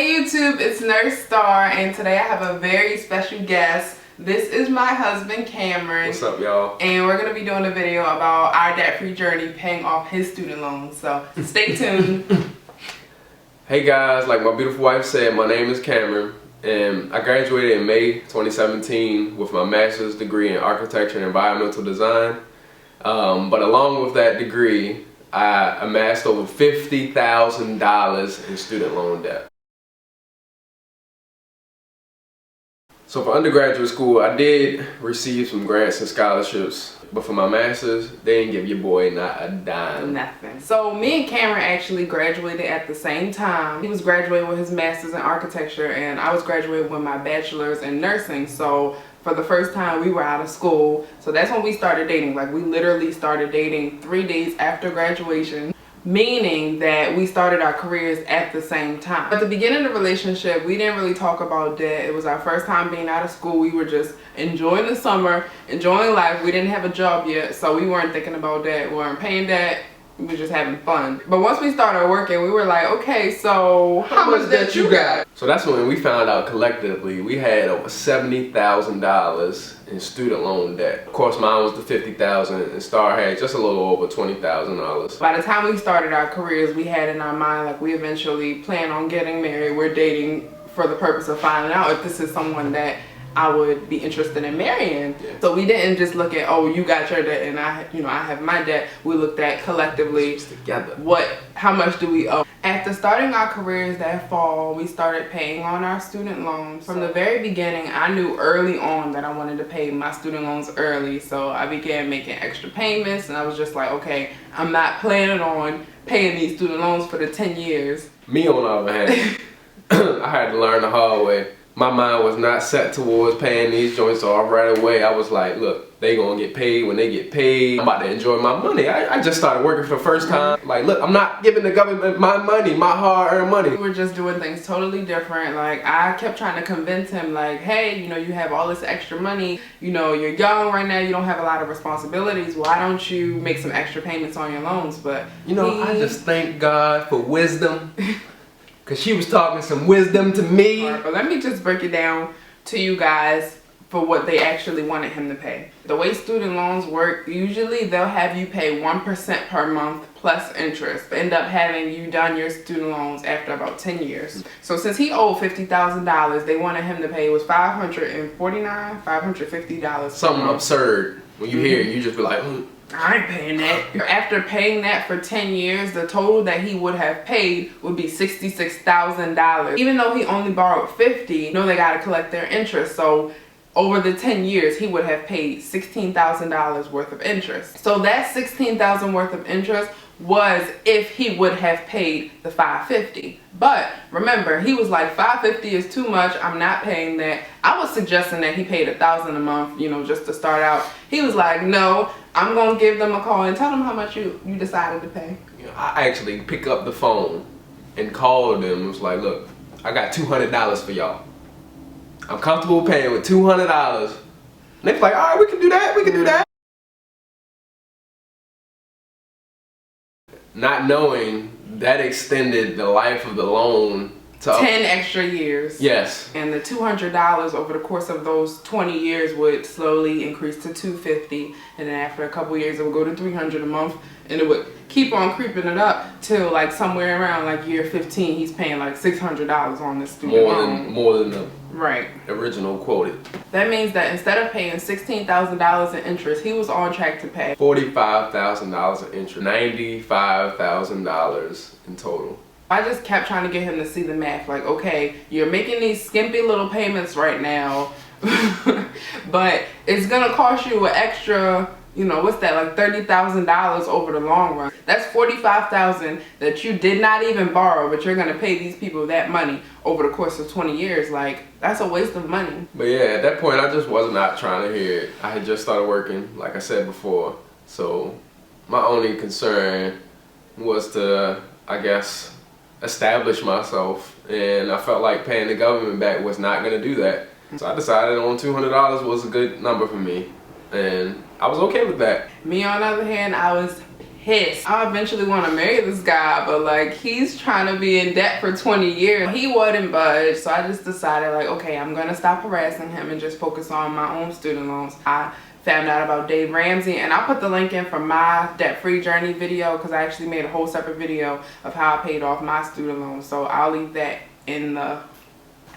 Hey YouTube, it's Nurse Star, and today I have a very special guest. This is my husband Cameron. What's up, y'all? And we're going to be doing a video about our debt-free journey paying off his student loans. So stay tuned. Hey guys, like my beautiful wife said, my name is Cameron, and I graduated in May 2017 with my master's degree in architecture and environmental design. But along with that degree, I amassed over $50,000 in student loan debt. So for undergraduate school, I did receive some grants and scholarships, but for my master's, they didn't give your boy not a dime. Nothing. So me and Cameron actually graduated at the same time. He was graduating with his master's in architecture, and I was graduating with my bachelor's in nursing. So for the first time, we were out of school. So that's when we started dating. Like, we literally started dating 3 days after graduation, meaning that we started our careers at the same time. At the beginning of the relationship, we didn't really talk about debt. It was our first time being out of school. We were just enjoying the summer, enjoying life. We didn't have a job yet, so we weren't thinking about debt. We weren't paying debt. We were just having fun. But once we started working, we were like, okay, so how much debt you got? So that's when we found out collectively we had over $70,000 in student loan debt. Of course, mine was the $50,000, and Star had just a little over $20,000. By the time we started our careers, we had in our mind, like, we eventually plan on getting married. We're dating for the purpose of finding out if this is someone that I would be interested in marrying. Yeah. So we didn't just look at, oh, you got your debt and I have my debt. We looked at collectively Together. How much do we owe? After starting our careers that fall, we started paying on our student loans. From the very beginning, I knew early on that I wanted to pay my student loans early. So I began making extra payments, and I was just like, okay, I'm not planning on paying these student loans for the 10 years. Me, on the other hand, I had to learn the hard way. My mind was not set towards paying these joints off right away. I was like, look, they gonna get paid when they get paid. I'm about to enjoy my money. I just started working for the first time. Like, look, I'm not giving the government my money, my hard-earned money. We were just doing things totally different. Like, I kept trying to convince him, like, hey, you have all this extra money. You're young right now. You don't have a lot of responsibilities. Why don't you make some extra payments on your loans? But I just thank God for wisdom. Because she was talking some wisdom to me. But let me just break it down to you guys for what they actually wanted him to pay. The way student loans work, usually they'll have you pay 1% per month plus interest. End up having you done your student loans after about 10 years. So since he owed $50,000, they wanted him to pay, it was $550. Something absurd. When you hear it, you just be like, I ain't paying that. After paying that for 10 years, the total that he would have paid would be $66,000. Even though he only borrowed $50, they gotta collect their interest. So over the 10 years, he would have paid $16,000 worth of interest. So that $16,000 worth of interest was if he would have paid the $550. But remember, he was like, $550 is too much, I'm not paying that. I was suggesting that he paid $1,000 a month, just to start out. He was like, no, I'm gonna give them a call and tell them how much you decided to pay. I actually pick up the phone and called them and was like, look, I got $200 for y'all. I'm comfortable paying with $200. And they was like, all right, we can do that, we can do that. Not knowing that extended the life of the loan to 10 extra years. Yes. And the $200 over the course of those 20 years would slowly increase to $250, and then after a couple years it would go to $300 a month, and it would keep on creeping it up till like somewhere around like year 15 he's paying like $600 on this student loan. More than the right original quoted. That means that instead of paying $16,000 in interest, he was on track to pay $45,000 in interest, $95,000 in total. I just kept trying to get him to see the math. Like, okay, you're making these skimpy little payments right now, but it's gonna cost you an extra, what's that, like $30,000 over the long run. That's $45,000 that you did not even borrow, but you're gonna pay these people that money over the course of 20 years. Like, that's a waste of money. But yeah, at that point, I just was not trying to hear it. I had just started working, like I said before. So my only concern was to, I guess, establish myself, and I felt like paying the government back was not going to do that. So I decided on $200 was a good number for me, and I was okay with that. Me, on the other hand, I was pissed. I eventually want to marry this guy, but like he's trying to be in debt for 20 years. He wouldn't budge, so I just decided like, okay, I'm gonna stop harassing him and just focus on my own student loans. I found out about Dave Ramsey, and I'll put the link in for my debt-free journey video because I actually made a whole separate video of how I paid off my student loans. So I'll leave that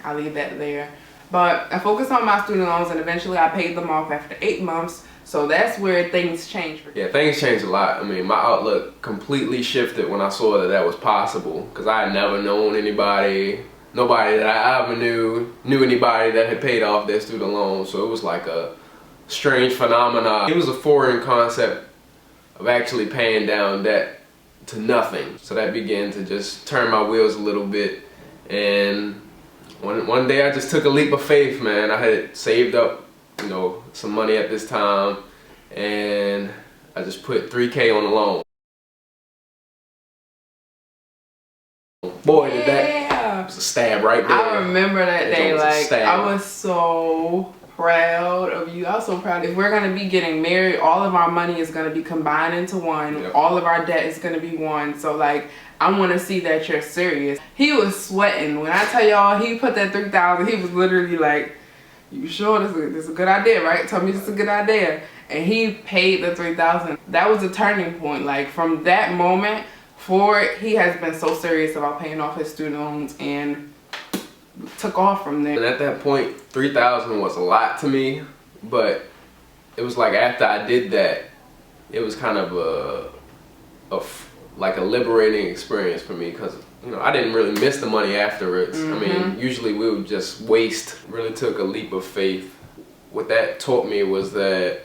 there. But I focused on my student loans, and eventually I paid them off after 8 months. So that's where things changed. Yeah, things changed a lot. I mean, my outlook completely shifted when I saw that was possible, because I had never known nobody that I ever knew anybody that had paid off their student loans. So it was like a strange phenomenon. It was a foreign concept of actually paying down debt to nothing. So that began to just turn my wheels a little bit. And one day I just took a leap of faith, man. I had saved up, you know, some money at this time, and I just put $3K on the loan. Boy, did that was a stab right there. I remember that day. Like, I was so proud of you. I was so proud. If we're gonna be getting married, all of our money is gonna be combined into one. Yep. All of our debt is gonna be one. So like, I want to see that you're serious. He was sweating when I tell y'all he put that $3,000. He was literally like, "You sure this is a good idea, right? Tell me this is a good idea." And he paid the $3,000. That was a turning point. Like from that moment forward, he has been so serious about paying off his student loans and took off from there. And at that point, $3,000 was a lot to me, but it was like after I did that, it was kind of like a liberating experience for me, because you know I didn't really miss the money afterwards. I mean, usually we would just waste. Really took a leap of faith. What that taught me was that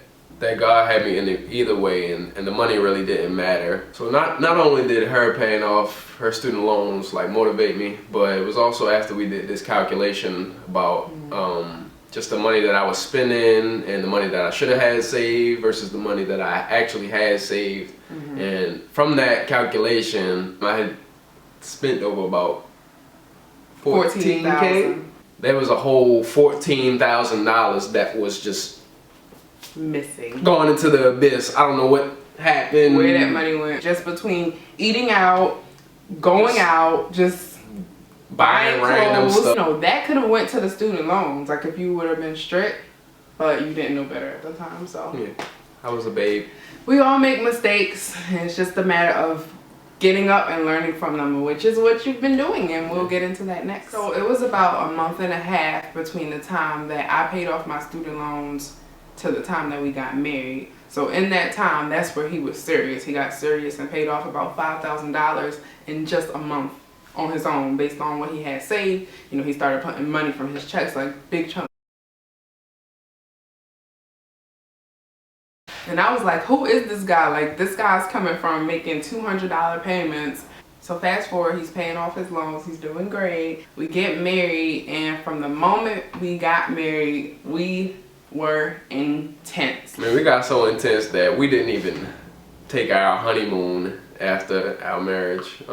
God had me in it either way, and the money really didn't matter. So not only did her paying off her student loans like motivate me, but it was also after we did this calculation about just the money that I was spending and the money that I should have had saved versus the money that I actually had saved. And from that calculation, I had spent over about $14K. There was a whole $14,000 that was just missing, going into the abyss. I don't know what happened, where that money went. Just between eating out, going out, just buying random clothes. Stuff. No, that could have went to the student loans. Like if you would have been strict, but you didn't know better at the time. So yeah, I was a babe. We all make mistakes. It's just a matter of getting up and learning from them, which is what you've been doing, and we'll get into that next. So it was about a month and a half between the time that I paid off my student loans to the time that we got married. So in that time, that's where he was serious. He got serious and paid off about $5,000 in just a month on his own, based on what he had saved. You know, he started putting money from his checks, like big chunks. And I was like, who is this guy? Like, this guy's coming from making $200 payments. So fast forward, he's paying off his loans. He's doing great. We get married, and from the moment we got married, we were intense. I mean, we got so intense that we didn't even take our honeymoon after our marriage.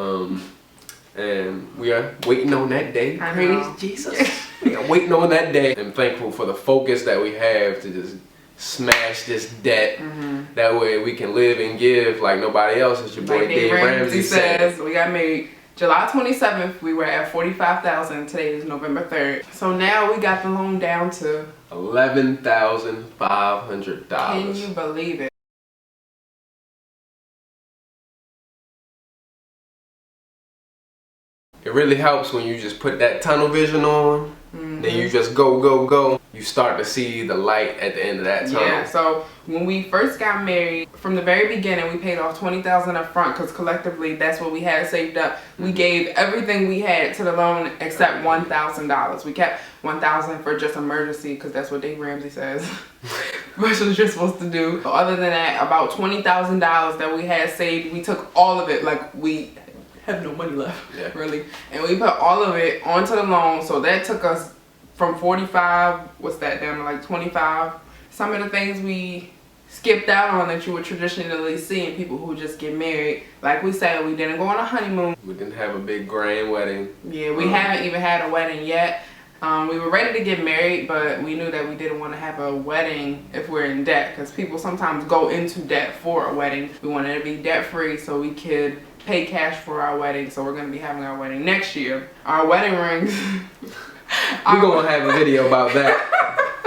And we are waiting on that day. Praise Jesus. We are waiting on that day. I'm thankful for the focus that we have to just smash this debt. That way we can live and give like nobody else, as your boy Dave Ramsey says. We got married July 27th. We were at $45,000. Today is November 3rd. So now we got the loan down to $11,500. Can you believe it? It really helps when you just put that tunnel vision on. Then you just go, go, go. You start to see the light at the end of that tunnel. Yeah, so when we first got married, from the very beginning, we paid off $20,000 up front, because collectively, that's what we had saved up. We gave everything we had to the loan except $1,000. We kept $1,000 for just emergency, because that's what Dave Ramsey says. Which is you're supposed to do. So other than that, about $20,000 that we had saved, we took all of it. Like, we have no money left, really. And we put all of it onto the loan. So that took us from 45, what's that, down to like 25. Some of the things we skipped out on that you would traditionally see in people who just get married. Like we said, we didn't go on a honeymoon. We didn't have a big grand wedding. Yeah, we haven't even had a wedding yet. We were ready to get married, but we knew that we didn't want to have a wedding if we're in debt, because people sometimes go into debt for a wedding. We wanted to be debt free so we could pay cash for our wedding. So we're going to be having our wedding next year. Our wedding rings. We're going to have a video about that.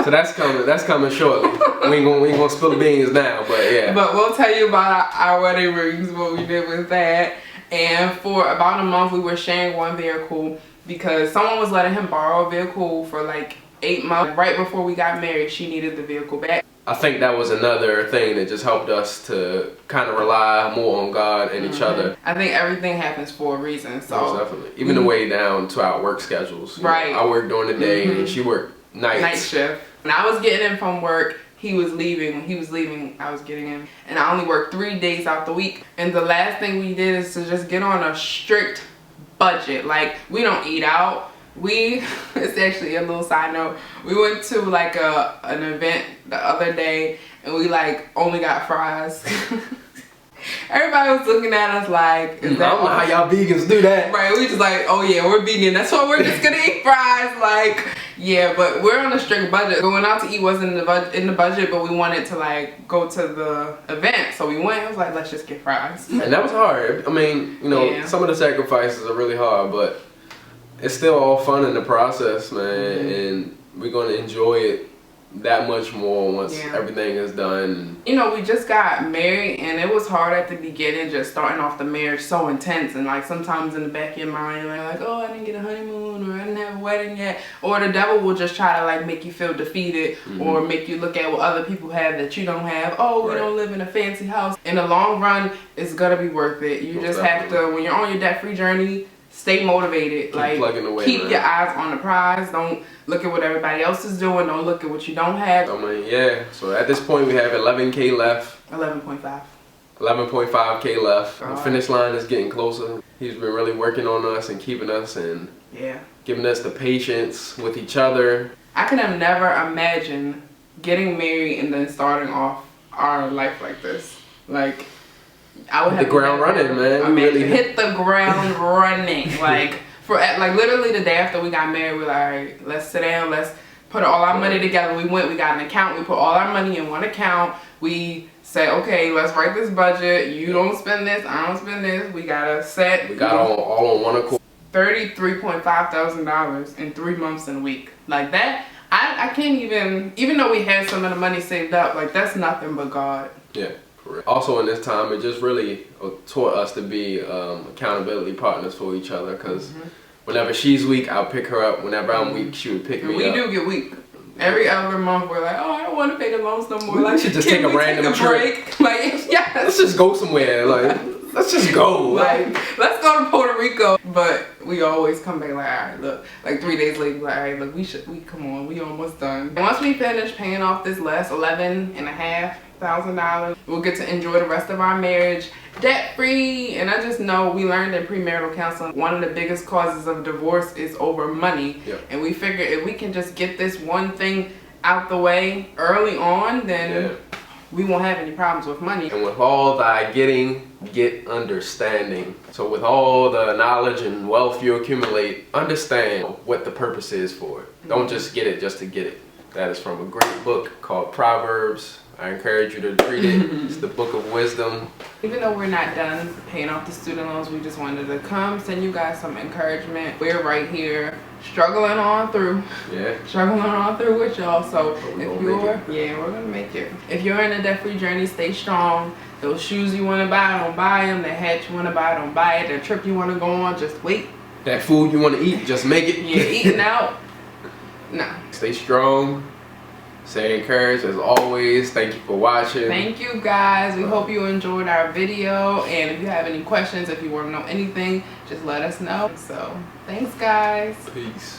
So that's coming shortly. We ain't gonna spill the beans now, but yeah. But we'll tell you about our wedding rings, what we did with that. And for about a month, we were sharing one vehicle because someone was letting him borrow a vehicle for like 8 months. Right before we got married, she needed the vehicle back. I think that was another thing that just helped us to kind of rely more on God and each other. I think everything happens for a reason. So most definitely, even the way down to our work schedules. Right. I worked during the day and she worked nights. Night shift. When I was getting in from work, he was leaving. When he was leaving, I was getting in. And I only worked 3 days out the week. And the last thing we did is to just get on a strict budget. Like, we don't eat out. It's actually a little side note. We went to like an event the other day and we like only got fries. Everybody was looking at us like, is that I don't know how y'all vegans do that. Right, we just like, oh yeah, we're vegan. That's why we're just gonna eat fries. Like, yeah, but we're on a strict budget. Going out to eat wasn't in the budget, but we wanted to like go to the event. So we went, I was like, let's just get fries. And that was hard. I mean, you know, Yeah. some of the sacrifices are really hard, but it's still all fun in the process, man. And we're gonna enjoy it that much more once everything is done. You know, we just got married and it was hard at the beginning, just starting off the marriage so intense, and like sometimes in the back of your mind you're like, oh, I didn't get a honeymoon, or I didn't have a wedding yet, or the devil will just try to like make you feel defeated or make you look at what other people have that you don't have. Oh, we don't live in a fancy house. In the long run, it's gonna be worth it. You just have to, when you're on your debt-free journey, stay motivated. Keep like plugging away, keep man. your eyes on the prize. Don't look at what everybody else is doing. Don't look at what you don't have. I mean, yeah. So at this point, we have 11K left. 11.5. 11.5K left. The finish line is getting closer. He's been really working on us and keeping us and giving us the patience with each other. I could have never imagined getting married and then starting off our life like this. Like, I would have the ground running, man. I mean, really hit the ground running. Like, like literally the day after we got married, we were like, all right, let's sit down, let's put all our money together. We got an account, we put all our money in one account. We said, okay, let's write this budget. You don't spend this, I don't spend this. We got a set. We got all on one accord. $33,500 in 3 months and a week. Like that, I can't even though we had some of the money saved up, like that's nothing but God. Yeah. Correct. Also in this time, it just really taught us to be accountability partners for each other, because whenever she's weak, I'll pick her up. Whenever I'm weak, she would pick me up. We do get weak. Every other month, we're like, oh, I don't want to pay the loans no more. We should just take a random trip. Like, yes. Let's just go somewhere. Like, let's just go. Like, let's go to Puerto Rico. But we always come back like, all right, look. Like 3 days later, like, all right, look, come on, we almost done. And once we finish paying off this last $11,500, we'll get to enjoy the rest of our marriage debt free. And I just know we learned in premarital counseling, one of the biggest causes of divorce is over money. And we figured if we can just get this one thing out the way early on, then we won't have any problems with money. And with all thy getting, get understanding. So with all the knowledge and wealth you accumulate, understand what the purpose is for it. Don't just get it just to get it. That is from a great book called Proverbs. I encourage you to read it. It's the book of wisdom. Even though we're not done paying off the student loans, we just wanted to come send you guys some encouragement. We're right here struggling on through. Struggling on through with y'all. So if we're gonna make it. If you're in a debt-free journey, stay strong. Those shoes you want to buy, don't buy them. The hat you want to buy, don't buy it. The trip you want to go on, just wait. That food you want to eat, just make it. Yeah, eating out, no. Stay strong. Stay encouraged as always. Thank you for watching. Thank you guys. We hope you enjoyed our video. And if you have any questions, if you want to know anything, just let us know. So thanks guys. Peace.